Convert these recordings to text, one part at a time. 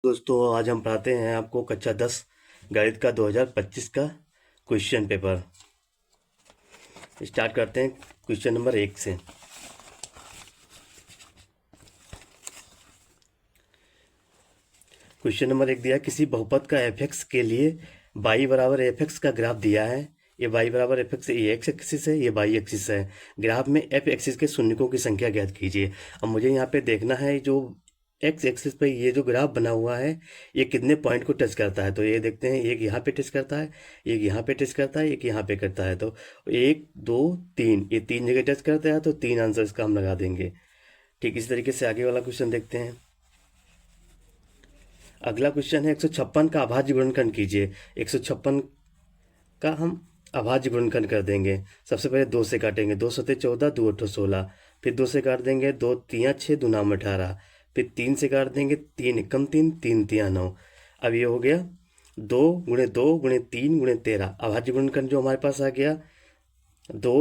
दोस्तों आज हम पढ़ाते हैं आपको कक्षा 10 गणित का 2025 का क्वेश्चन पेपर। स्टार्ट करते हैं क्वेश्चन नंबर 1 से। क्वेश्चन नंबर 1 दिया है, किसी बहुपद का एफ एक्स के लिए y बराबर एफ एक्स का ग्राफ दिया है। ये y बराबर एफ एक्स, ये एक्स एक्सिस है, ये y एक्सिस है। ग्राफ में एफ एक्सिस के शून्यकों की संख्या ज्ञात कीजिए। अब मुझे यहाँ पे देखना है जो एक्स एक्सिस पे ये जो ग्राफ बना हुआ है ये कितने पॉइंट को टच करता है। तो ये देखते हैं, एक यहाँ पे टच करता है, एक यहाँ पे टच करता है, एक यहाँ पे करता है। तो 1 2 3, ये 3 जगह टच करता है, तो 3 आंसर इसका हम लगा देंगे। ठीक इसी तरीके से आगे वाला क्वेश्चन देखते हैं। अगला क्वेश्चन है 156 का अभाज्य गुणनखंड कीजिए। 156 का हम अभाज्य गुणनखंड कर देंगे। सबसे पहले 2 से काटेंगे, 2 सते 14, 2 अठो 16। फिर 2 से काट देंगे, 2 तियाँ 6, 2 नाम 18। फिर 3 से काट देंगे, 3 एकम 3, 3 तियाँ 9। अब ये हो गया 2 गुणे 2 गुणे 3 गुणे 13। अभाज्य गुणनखंड जो हमारे पास आ गया 2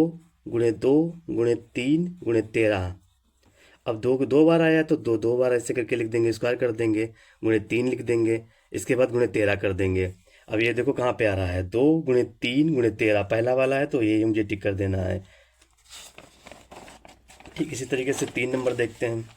गुणे 2 गुणे 3 गुणे 13। अब 2 दो बार आया तो 2 दो बार ऐसे करके लिख देंगे, स्क्वायर कर देंगे, गुणे 3 लिख देंगे, इसके बाद गुणे 13 कर देंगे। अब ये देखो कहाँ पे आ रहा है, 2 गुणे 3 गुणे 13 पहला वाला है, तो ये मुझे टिक कर देना है। ठीक इसी तरीके से 3 नंबर देखते हैं।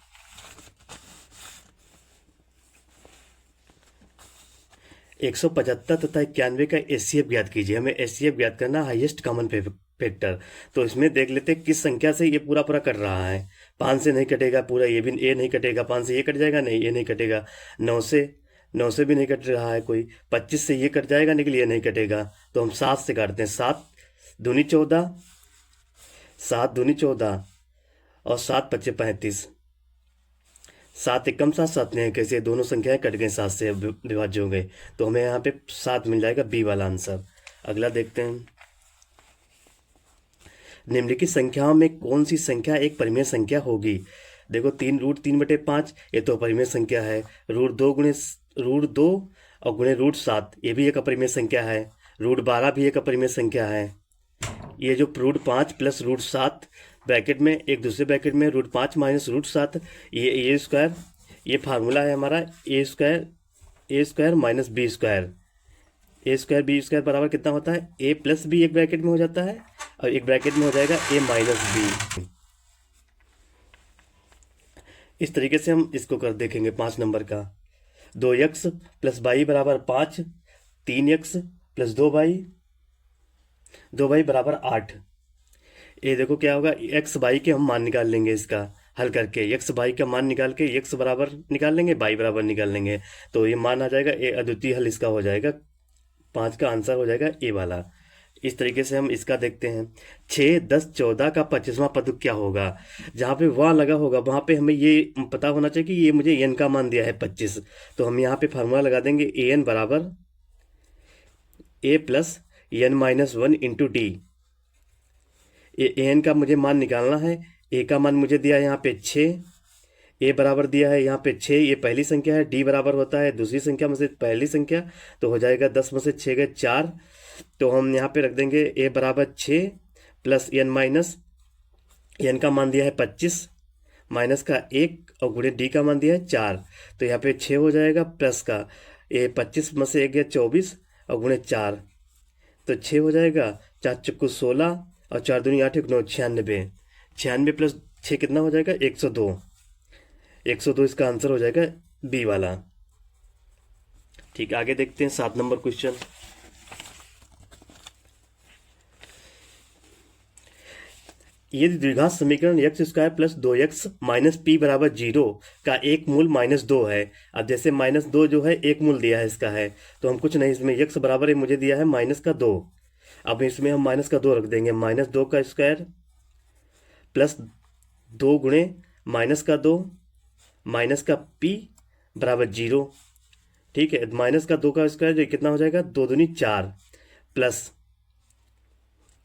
एक सौ पचहत्तर तथा 91 का एचसीएफ ज्ञात कीजिए। हमें एचसीएफ ज्ञात करना, हाईएस्ट कॉमन फैक्टर। तो इसमें देख लेते हैं किस संख्या से ये पूरा पूरा कट रहा है। 5 से नहीं कटेगा पूरा, ये भी ये नहीं कटेगा। 5 से ये कट जाएगा, नहीं ये नहीं कटेगा। 9 से भी नहीं कट रहा है कोई। 25 से ये कट जाएगा, लेकिन ये नहीं कटेगा। तो हम 7 से काटते हैं। 7 दूनी 14, 7 दूनी 14 और 7 पच्चे 35। 7 एकम 7, 7 नहीं कैसे, दोनों संख्याएं कट गई, 7 से विभाज्य हो गए। तो हमें यहाँ पे 7 मिल जाएगा, बी वाला आंसर। अगला देखते हैं, निम्नलिखित संख्याओं में कौन सी संख्या एक परिमेय संख्या होगी। देखो 3√3/5 ये तो अपरिमेय संख्या है। √2 और गुणे √7 ये भी एक अपरिमेय संख्या है। √12 भी एक अपरिमेय संख्या है। ये जो √5 प्लस √7 ब्रैकेट में, एक दूसरे ब्रैकेट में √5 माइनस √7, ये स्क्वायर, ये फार्मूला है हमारा ए स्क्वायर माइनस बी स्क्वायर। ए स्क्वायर बी स्क्वायर बराबर कितना होता है, ए प्लस बी एक ब्रैकेट में हो जाता है, और एक ब्रैकेट में हो जाएगा ए माइनस बी। इस तरीके से हम इसको कर देखेंगे 5 नंबर का। 2x प्लस वाई बराबर 5, 3x प्लस 2y बराबर 8। ये देखो क्या होगा, एक्स बाई के हम मान निकाल लेंगे, इसका हल करके एक्स बाई का मान निकाल के एक्स बराबर निकाल लेंगे, बाई बराबर निकाल लेंगे। तो ये मान आ जाएगा, ये अद्वितीय हल इसका हो जाएगा। 5 का आंसर हो जाएगा ए वाला। इस तरीके से हम इसका देखते हैं। 6, 10, 14 का 25वां पद क्या होगा। जहाँ पे वहाँ लगा होगा वहाँ पे हमें ये पता होना चाहिए कि ये मुझे एन का मान दिया है 25। तो हम यहाँ पे फार्मूला लगा देंगे, ए एन बराबर A plus N minus 1 into D. A N का मुझे मान निकालना है। ए का मान मुझे दिया है यहाँ पे 6, ए बराबर दिया है यहाँ पे 6, ये पहली संख्या है। डी बराबर होता है दूसरी संख्या में से पहली संख्या, तो हो जाएगा 10 में से 6 गए 4। तो हम यहाँ पे रख देंगे ए बराबर 6 प्लस एन माइनस, एन का मान दिया है 25 माइनस का 1 और गुणे डी का मान दिया है 4। तो यहाँ पे 6 हो जाएगा प्लस का ए 25 में से 1 गया 24 और गुणे 4, तो 6 हो जाएगा। 4 चक्कू 16 और 4 दूनी 8, 9 96। 96 प्लस 6 कितना हो जाएगा, 102। 102 इसका आंसर हो जाएगा बी वाला। ठीक आगे देखते हैं 7 नंबर क्वेश्चन। यदि द्विघात समीकरण x square plus 2x minus P बराबर 0 का एक मूल -2 है। अब जैसे -2 जो है एक मूल दिया है इसका है, तो हम कुछ नहीं, इसमें x बराबर है मुझे दिया है -2। अब इसमें हम -2 रख देंगे, -2 का स्क्वायर प्लस 2 गुणे -2 माइनस का p बराबर 0। ठीक है, -2 का स्क्वायर जो कितना हो जाएगा, 2 दूनी 4 प्लस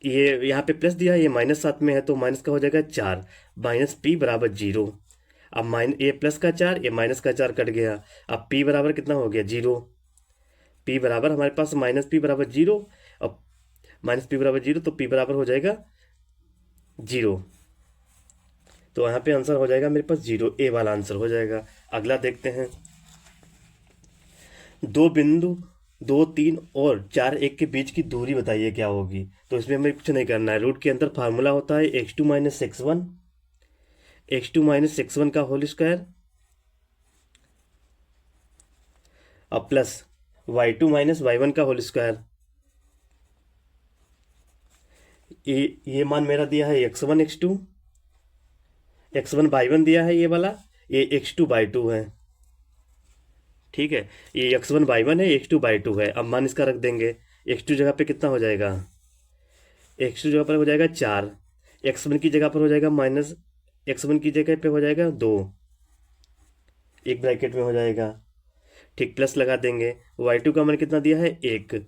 ये यहाँ पे प्लस दिया है, ये -7 में है तो माइनस का हो जाएगा 4, माइनस पी बराबर 0। अब ये प्लस का 4, ये माइनस का 4 कट गया। अब पी बराबर कितना हो गया, 0। पी बराबर हमारे पास माइनस पी बराबर 0 और माइनस पी बराबर 0, तो पी बराबर हो जाएगा 0। तो यहाँ पे आंसर हो जाएगा मेरे पास 0, ए वाला आंसर हो जाएगा। अगला देखते हैं, दो बिंदु 2, 3 और 4, 1 के बीच की दूरी बताइए क्या होगी। तो इसमें हमें कुछ नहीं करना है, रूट के अंदर फार्मूला होता है x2 - x1, x2 - x1 का होल स्क्वायर और प्लस y2 - y1 का होल स्क्वायर। ये मान मेरा दिया है x1 दिया है, ये वाला, ये x2/2 है। ठीक है, ये x1/1 है, x2/2 है। अब मान इसका रख देंगे, x2 जगह पे कितना हो जाएगा, x2 जगह पर हो जाएगा 4, x1 की जगह पर हो जाएगा -x1 की जगह पे हो जाएगा 2, एक ब्रैकेट में हो जाएगा। ठीक, प्लस लगा देंगे। y2 का मान कितना दिया है 1,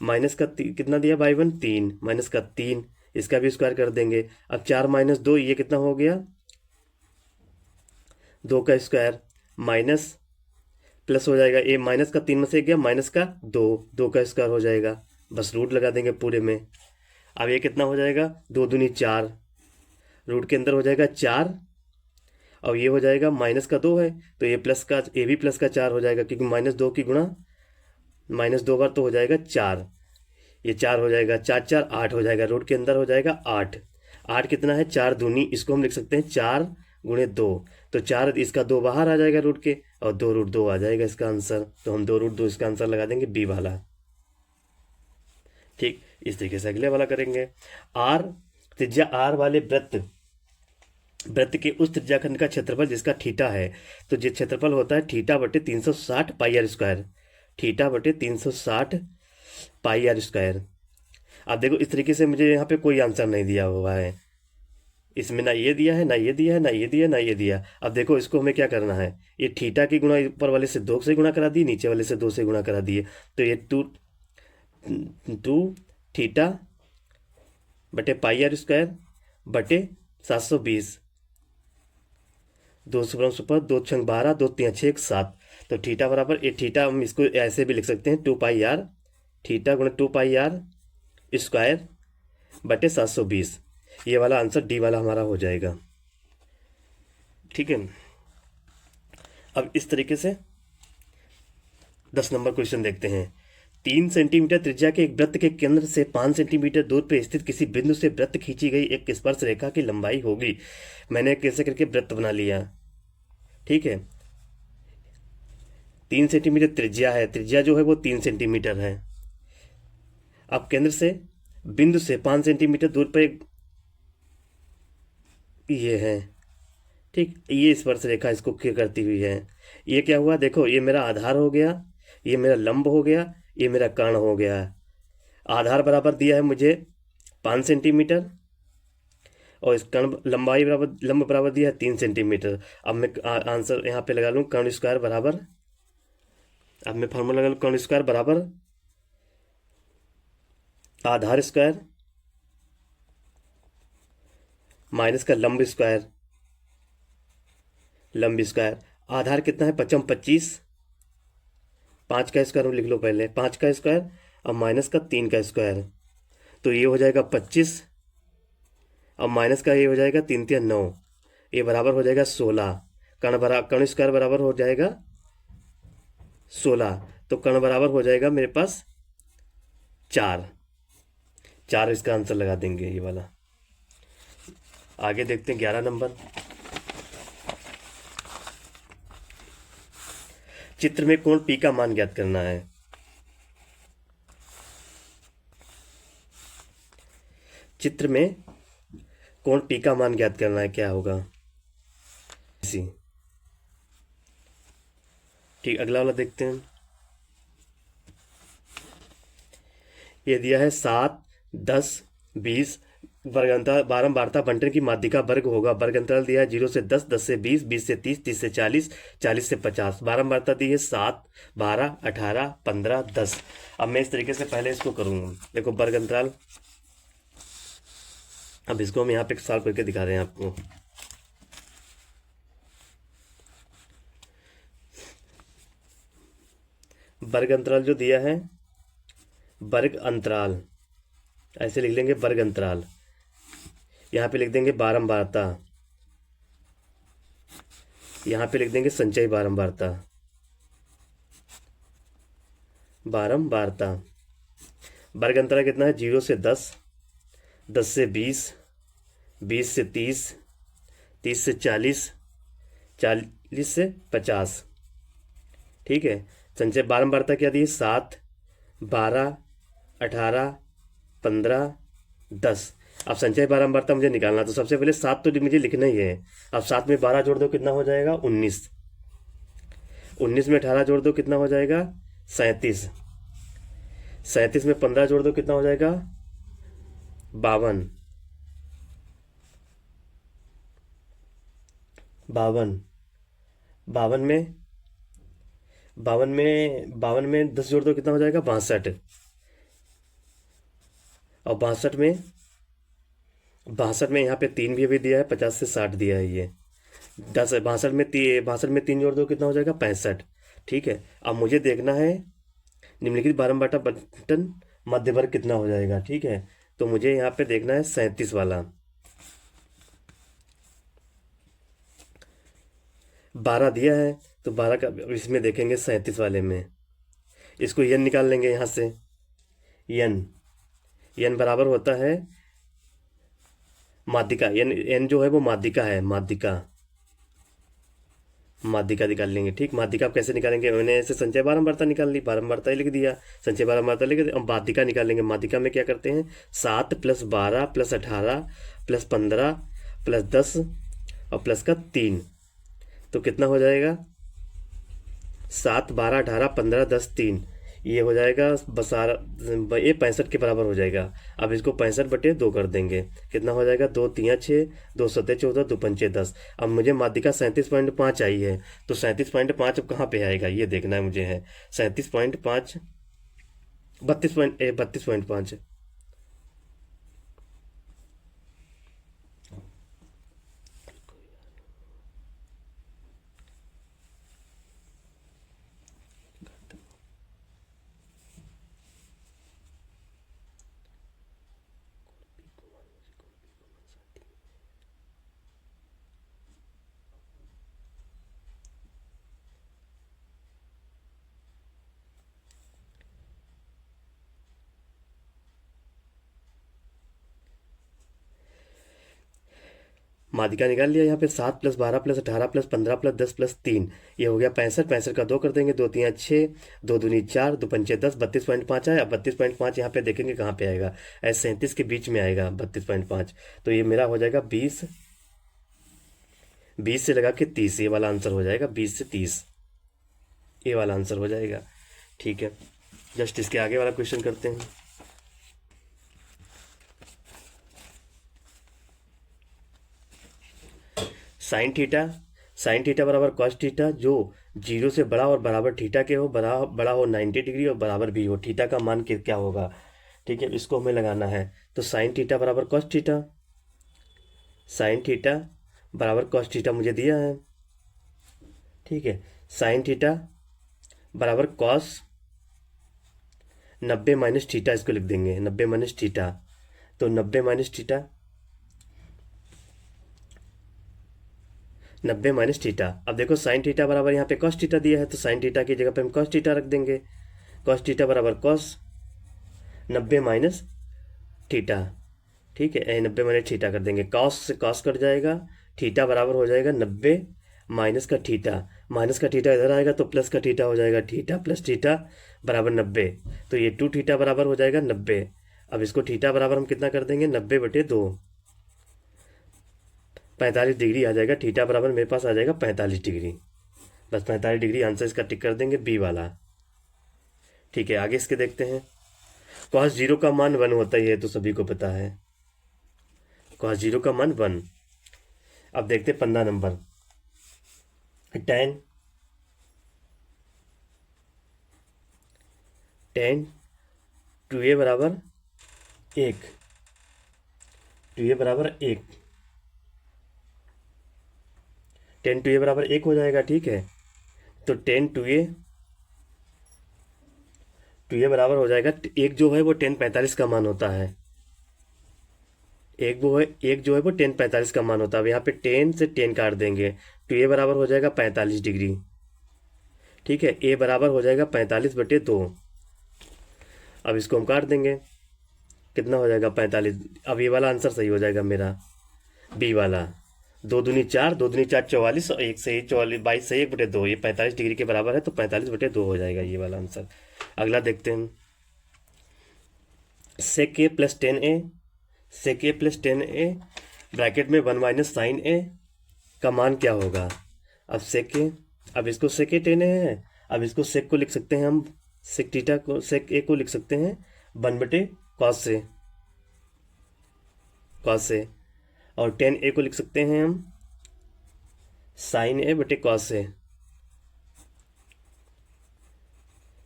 माइनस का कितना दिया y1 3, माइनस का 3, इसका भी स्क्वायर कर देंगे। अब 4 - 2 ये कितना हो गया, 2 का स्क्वायर माइनस प्लस हो जाएगा, ये माइनस का 3 में से गया माइनस का 2, 2 का स्क्वायर हो जाएगा। बस रूट लगा देंगे पूरे में। अब ये कितना हो जाएगा, 2 दूनी 4, रूट के अंदर हो जाएगा 4 और ये हो जाएगा -2 है, तो ये भी प्लस का 4 हो जाएगा, क्योंकि -2 की गुणा -2 बार तो हो जाएगा 4, ये 4 हो जाएगा, 4 4 8 हो जाएगा, रूट के अंदर हो जाएगा 8। 8 कितना है, 4 दूनी, इसको हम लिख सकते हैं 4 × 2, तो 4 इसका 2 बाहर आ जाएगा रूट के, और 2√2 आ जाएगा इसका आंसर। तो हम 2√2 इसका आंसर लगा देंगे बी वाला। ठीक, इस तरीके से अगले वाला करेंगे। आर त्रिज्या आर वाले वृत्त के उस त्रिज्याखंड का क्षेत्रफल जिसका थीटा है, तो जो क्षेत्रफल होता है θ/360 πr², θ/360 πr²। अब देखो इस तरीके से मुझे यहाँ पे कोई आंसर नहीं दिया हुआ है, इसमें ना ये दिया है, ना ये दिया है, ना ये दिया, ना ये दिया। अब देखो इसको हमें क्या करना है, ये थीटा की गुणा ऊपर वाले से 2 से गुणा करा दी, नीचे वाले से 2 से गुणा करा दिए, तो ये 2θ/πr²/720, 2 × 2 = 12, 2 × 3 = 7। तो थीटा बराबर, ये थीटा हम इसको ऐसे भी लिख सकते हैं 2πr, θ × 2πr²/720, ये वाला आंसर डी वाला हमारा हो जाएगा। ठीक है, अब इस तरीके से 10 नंबर क्वेश्चन देखते हैं। 3 सेंटीमीटर त्रिज्या के एक वृत्त के केंद्र से 5 सेंटीमीटर दूर पर स्थित किसी बिंदु से वृत्त खींची गई एक स्पर्श रेखा की लंबाई होगी। मैंने कैसे करके वृत्त बना लिया। ठीक है, 3 सेंटीमीटर त्रिज्या है, त्रिज्या जो है वो 3 सेंटीमीटर है। अब केंद्र से बिंदु से 5 सेंटीमीटर दूर पर ये है। ठीक, ये स्पर्श रेखा इसको क्या करती हुई है, ये क्या हुआ, देखो ये मेरा आधार हो गया, ये मेरा लंब हो गया, ये मेरा कर्ण हो गया। आधार बराबर दिया है मुझे 5 सेंटीमीटर और इस कर्ण लंबाई बराबर, लंब बराबर दिया है 3 सेंटीमीटर। अब मैं आंसर यहाँ पे लगा लूँ, कर्ण स्क्वायर बराबर, अब मैं फार्मूला लगा लूँ, कर्ण स्क्वायर बराबर आधार स्क्वायर माइनस का लंब स्क्वायर, लंब स्क्वायर। आधार कितना है, 5 × 25, 5 का स्क्वायर लिख लो पहले, 5 का स्क्वायर और माइनस का 3 का स्क्वायर, तो ये हो जाएगा 25 और माइनस का ये हो जाएगा 3 × 9, ये बराबर हो जाएगा 16। कर्ण स्क्वायर बराबर हो जाएगा 16, तो कर्ण बराबर हो जाएगा मेरे पास 4, इसका आंसर लगा देंगे ये वाला। आगे देखते हैं 11 नंबर। चित्र में कोण P का मान ज्ञात करना है। चित्र में कोण P का मान ज्ञात करना है, क्या होगा। ठीक, अगला वाला देखते हैं। ये दिया है 7, 10, 20 वर्गांतराल बारंबारता बंटन की माध्यिका वर्ग होगा। वर्ग अंतराल दिया है 0 से 10, 10 से 20, 20 से 30, 30 से 40, 40 से 50। बारंबारता दी है 7, 12, 18, 15, 10। अब मैं इस तरीके से पहले इसको करूँगा। देखो वर्ग अंतराल, अब इसको हम यहाँ पे सॉल्व करके दिखा रहे हैं आपको। वर्ग अंतराल जो दिया है, वर्ग अंतराल ऐसे लिख लेंगे, वर्ग अंतराल यहाँ पे लिख देंगे बारंबारता, यहाँ पे लिख देंगे संचयी बारंबारता। बारंबारता। वर्ग अंतराल कितना है? 0 से 10, 10 से 20, 20 से 30, 30 से 40, 40 से 50। ठीक है। संचय बारंबारता क्या दी? 7, 12, 18, 15, 10। अब संचय बारंबारता मुझे निकालना, तो सबसे पहले 7 तो मुझे लिखना ही है। अब 7 में 12 जोड़ दो, कितना हो जाएगा? 19। 19 में 18 जोड़ दो, कितना हो जाएगा? 37। 37 में 15 जोड़ दो, कितना हो जाएगा? 52। 52। 52 में 10 जोड़ दो, कितना हो जाएगा? 62। और 62 में यहाँ पे 3 भी अभी दिया है, 50 से 60 दिया है ये। 62 में 3 जोड़ दो, कितना हो जाएगा? 65। ठीक है। अब मुझे देखना है निम्नलिखित बारंबारता बंटन मध्य वर्ग कितना हो जाएगा। ठीक है। तो मुझे यहाँ पे देखना है 37 वाला। 12 दिया है, तो 12 का इसमें देखेंगे 37 वाले में। इसको यन निकाल लेंगे यहाँ से। यन यन बराबर होता है माध्यिका। एन एन जो है वो माध्यिका है, माध्यिका। माध्यिका निकाल लेंगे। ठीक। माध्यिका आप कैसे निकालेंगे? मैंने ऐसे संचय बारंबारता निकाल ली, बारंबारता ही लिख दिया, संचय बारंबारता लिख दिया। अब माध्यिका निकालेंगे। माध्यिका में क्या करते हैं? 7 + 12 + 18 + 15 + 10 और प्लस का 3। तो कितना हो जाएगा? 7, 12, 18, 15, 10, 3। ये हो जाएगा बसार, ये 65 के बराबर हो जाएगा। अब इसको 65/2 कर देंगे, कितना हो जाएगा? 2 3 6, 2 7 14, 2 5 10। अब मुझे माध्यिका 37.5 आई है, तो 37.5 अब कहाँ पे आएगा ये देखना है मुझे। है 37.5, 32.5। माध्यिका निकाल लिया। यहाँ पे 7 + 12 + 18 + 15 + 10 + 3, ये हो गया 65। 65 का 2 कर देंगे, 2 3 6, 2 दूनी 4, 2 पंचे 10, 32.5 आया। 32.5 यहाँ पे देखेंगे कहाँ पे आएगा? ऐसे 37 के बीच में आएगा 32.5। तो ये मेरा हो जाएगा 20। 20 से लगा के 30, ये वाला आंसर हो जाएगा। 20 से 30 ये वाला आंसर हो जाएगा। ठीक है। जस्ट इसके आगे वाला क्वेश्चन करते हैं। साइन थीटा बराबर कॉस थीटा, जो 0 से बड़ा और बराबर थीटा के हो, बड़ा हो 90 डिग्री और बराबर भी हो। थीटा का मान क्या होगा? ठीक है, इसको हमें लगाना है। तो साइन थीटा बराबर कॉस थीटा, साइन थीटा बराबर कॉस थीटा मुझे दिया है। ठीक है। साइन थीटा बराबर कॉस 90 - थीटा, इसको लिख देंगे 90 - थीटा। तो 90 - थीटा, 90 - थीटा। अब देखो साइन थीटा बराबर यहाँ पे कॉस थीटा दिया है, तो साइन थीटा की जगह पे हम कॉस थीटा रख देंगे। कॉस थीटा बराबर कॉस 90 - थीटा। ठीक है, 90 - थीटा कर देंगे। कॉस से कॉस कट जाएगा, थीटा बराबर हो जाएगा 90 माइनस का थीटा। माइनस का थीटा इधर आएगा तो प्लस का थीटा हो जाएगा। थीटा प्लस थीटा बराबर 90। तो ये 2 थीटा बराबर हो जाएगा 90। अब इसको थीटा बराबर हम कितना कर देंगे? 90/2, 45 डिग्री आ जाएगा। थीटा बराबर मेरे पास आ जाएगा 45 डिग्री। बस 45 डिग्री आंसर इसका टिक कर देंगे, बी वाला। ठीक है, आगे इसके देखते हैं। कॉस 0 का मान 1 होता ही है, तो सभी को पता है कॉस 0 का मान 1। अब देखते 15 नंबर। tan 2a बराबर 1, 2a बराबर 1, tan 2a बराबर 1 हो जाएगा। ठीक है, तो tan 2a बराबर हो जाएगा, एक जो है वो tan 45 का मान होता है। एक जो है वो tan 45 का मान होता है। अब यहाँ पे tan से tan काट देंगे, तो a बराबर हो जाएगा 45 डिग्री। ठीक है, a बराबर हो जाएगा 45/2। अब इसको हम काट देंगे, कितना हो जाएगा 45। अब ये वाला आंसर सही हो जाएगा मेरा, बी वाला। 2 दूनी 4, 2 दूनी 4 44, और 1 से 44, 22 से 1/2, ये 45 डिग्री के बराबर है, तो 45/2 हो जाएगा ये वाला आंसर। अगला देखते हैं, सेक ए प्लस 10a, सेक ए प्लस 10a ब्रैकेट में 1 माइनस साइन ए का मान क्या होगा। अब सेक ए, अब इसको सेक ए 10a है, अब इसको सेक को लिख सकते हैं हम, सेक थीटा को, सेक ए को लिख सकते हैं 1/cos से, कॉस से, और 10a को लिख सकते हैं हम साइन ए बटे कॉस से,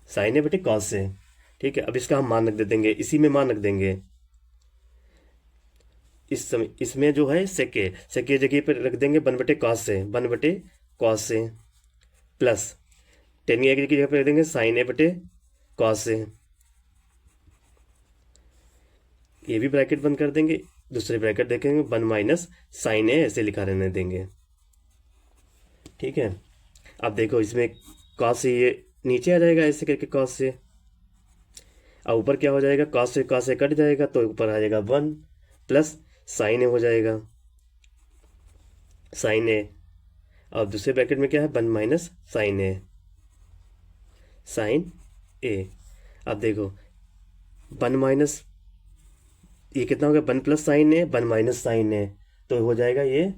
साइन ए बटे कॉस से। ठीक है, अब इसका हम मान रख दे देंगे, इसी में मान रख देंगे। इस समय इसमें जो है सेके जगह पर रख देंगे 1/cos से, 1/cos से, प्लस 10a की जगह पर रख देंगे साइन ए बटे कॉस से। ये भी ब्रैकेट बंद कर देंगे, दूसरे ब्रैकेट देखेंगे 1 माइनस साइन ए, ऐसे लिखा रहने देंगे। ठीक है, अब देखो इसमें कॉस से ये नीचे आ जाएगा ऐसे करके कॉस से, अब ऊपर क्या हो जाएगा, कॉस से कट जाएगा, तो ऊपर आ जाएगा 1 प्लस साइन ए हो जाएगा, साइन ए। अब दूसरे ब्रैकेट में क्या है, 1 माइनस साइन ए, साइन ए। अब देखो 1 माइनस, ये कितना हो गया, 1 प्लस साइन ए, 1 माइनस साइन ए, तो हो जाएगा ये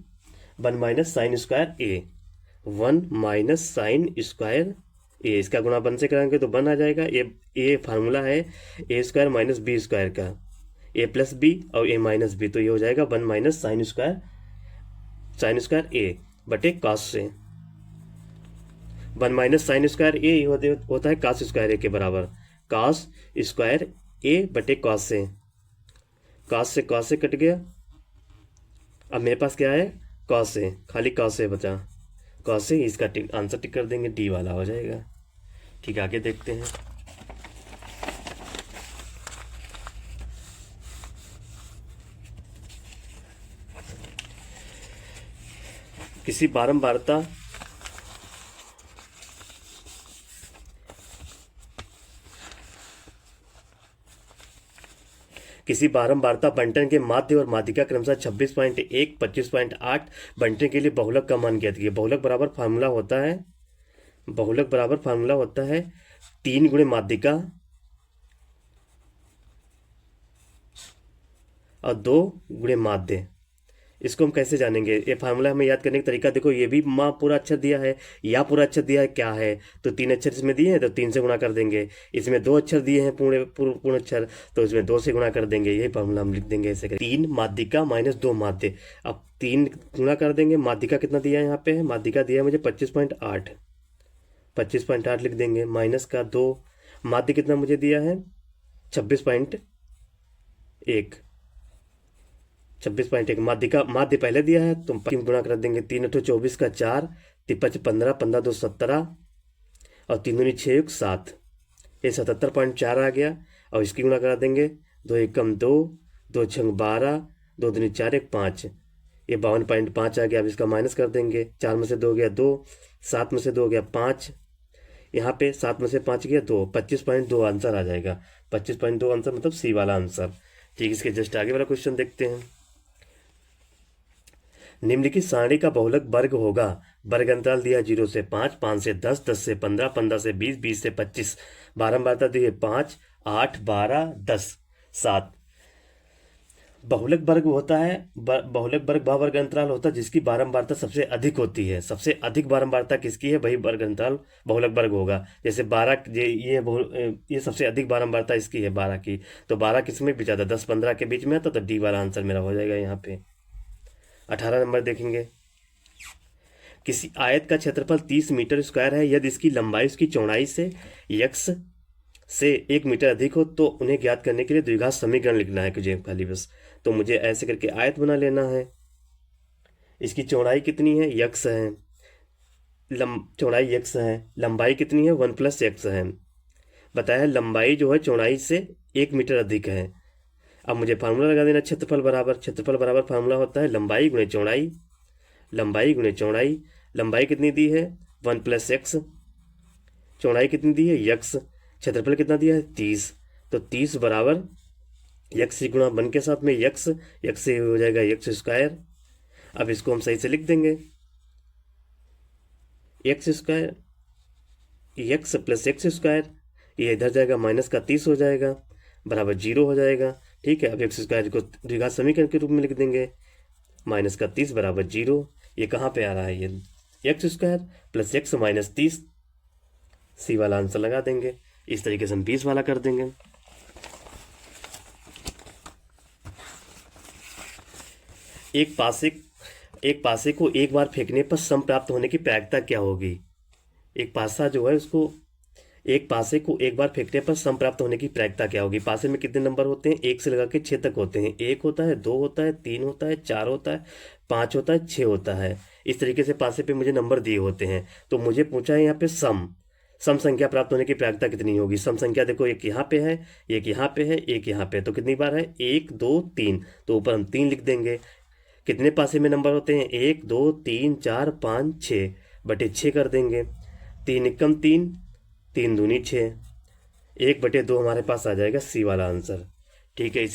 1 माइनस साइन स्क्वायर ए, 1 माइनस साइन स्क्वायर ए। इसका गुणा 1 से कराएंगे तो 1 आ जाएगा। ये फार्मूला है ए स्क्वायर माइनस बी स्क्वायर का, ए प्लस बी और ए माइनस बी, तो ये हो जाएगा 1 माइनस साइन स्क्वायर ए बटे कॉस से। 1 माइनस साइन स्क्वायर ए होता है कॉस स्क्वायर ए के बराबर, कॉस स्क्वायर ए बटे कॉस से, कॉस से कट गया। अब मेरे पास क्या है, कॉस से, खाली कॉस से बचा, कॉस से इसका आंसर टिक कर देंगे, डी वाला हो जाएगा। ठीक है, आगे देखते हैं। किसी बारंबारता बंटन के माध्य और माध्यिका क्रमशः 26.1, 25.8 बंटन के लिए बहुलक का मान ज्ञात कीजिए। बहुलक बराबर फार्मूला होता है 3 गुणे माध्यिका और 2 गुणे माध्य। इसको हम कैसे जानेंगे, ये फार्मूला हमें याद करने का तरीका देखो, ये भी माँ पूरा अक्षर दिया है, या पूरा अक्षर दिया है, क्या है, तो 3 अक्षर इसमें दिए हैं तो 3 से गुणा कर देंगे। इसमें 2 अक्षर दिए हैं पूर्ण अक्षर, तो इसमें 2 से गुणा कर देंगे। यही फार्मूला हम लिख देंगे ऐसे, 3 माध्यिका माइनस 2 माध्य। अब 3 गुणा कर देंगे, माध्यिका कितना दिया है यहाँ पे, माध्यिका दिया है मुझे 25.8, 25.8 लिख देंगे, माइनस का 2, माध्य कितना मुझे दिया है 26.1, 26.1 माध्य पहले दिया है, तो 3 गुणा कर देंगे, 3 अठो 24 का 4, 5 15, 15 2 17 और 3 दूनी 6 1 7, ये 77.4 आ गया। और इसकी गुणा करा देंगे, 2 एकम 2, 2 छंग 12, 2 दूनी 4 1 5, ये 52.5 आ गया। अब इसका माइनस कर देंगे, 4 में से 2 गया 2, 7 में से 2 गया 5, यहाँ पे 7 में से 5 गया 2, 25.2 आंसर आ जाएगा। 25.2 आंसर मतलब सी वाला आंसर। ठीक, इसके जस्ट आगे वाला क्वेश्चन देखते हैं। निम्नलिखित सारणी का बहुलक वर्ग होगा। वर्ग अंतराल दिया 0 से 5, 5 से 10, 10 से 15, 15 से 20, 20 से 25। बारंबारता दी है 5, 8, 12, 10, 7। बहुलक वर्ग होता है, बहुलक वर्ग वह वर्ग अंतराल होता है जिसकी बारंबारता सबसे अधिक होती है। सबसे अधिक बारंबारता किसकी है, वही वर्ग अंतराल बहुलक वर्ग होगा। जैसे 12, ये सबसे अधिक बारंबारता इसकी है 12 की, तो 12 किस में भी ज़्यादा, 10 15 के बीच में आता, तो डी वाला आंसर मेरा हो जाएगा यहाँ पे। 18 नंबर देखेंगे। किसी आयत का क्षेत्रफल 30 मीटर स्क्वायर है, यदि इसकी लंबाई उसकी चौड़ाई से x से 1 मीटर अधिक हो तो उन्हें ज्ञात करने के लिए द्विघात समीकरण लिखना है मुझे खाली बस। तो मुझे ऐसे करके आयत बना लेना है। इसकी चौड़ाई कितनी है, x है, चौड़ाई x है, लंबाई कितनी है 1 + x है। बताया लंबाई जो है चौड़ाई से 1 मीटर अधिक है। अब मुझे फार्मूला लगा देना, क्षेत्रफल बराबर फार्मूला होता है लंबाई गुणे चौड़ाई, लंबाई गुणे चौड़ाई। लंबाई कितनी दी है 1 + x, चौड़ाई कितनी दी है x, क्षेत्रफल कितना दिया है 30, तो 30 बराबर यक्स ही गुणा 1 के साथ में यक्स, यक्स से हो जाएगा यक्स स्क्वायर। अब इसको हम सही से लिख देंगे, x square x plus x square, ये इधर जाएगा माइनस का 30 हो जाएगा बराबर 0 हो जाएगा। ठीक है, अब एक्स स्क्वायर को द्विघात समीकरण के रूप में लिख देंगे, माइनस का 30 बराबर 0। ये कहाँ पे आ रहा है, ये x square plus x minus 30, सी वाला आंसर लगा देंगे। इस तरीके से हम 20 वाला कर देंगे। एक पासे को एक बार फेंकने पर सम प्राप्त होने की प्रायिकता क्या होगी। एक पासा जो है उसको, एक पासे को एक बार फेंकने पर सम प्राप्त होने की प्रायिकता क्या होगी। पासे में कितने नंबर होते हैं, 1 से लगा के 6 तक होते हैं। 1 होता है, 2 होता है, 3 होता है, 4 होता है, 5 होता है, 6 होता है। इस तरीके से पासे पे मुझे नंबर दिए होते हैं। तो मुझे पूछा है यहाँ पे सम संख्या प्राप्त होने की प्रायिकता कितनी होगी। सम संख्या देखो, एक यहाँ पे है, एक यहाँ पे है, एक यहाँ पे, तो कितनी बार है, 1 2 3, तो ऊपर हम 3 लिख देंगे। कितने पासे में नंबर होते हैं, 1 2 3 4 5 6 बटे 6 कर देंगे। 3 एकम 3, 3 दूनी 6, 1/2 हमारे पास आ जाएगा सी वाला आंसर। ठीक है।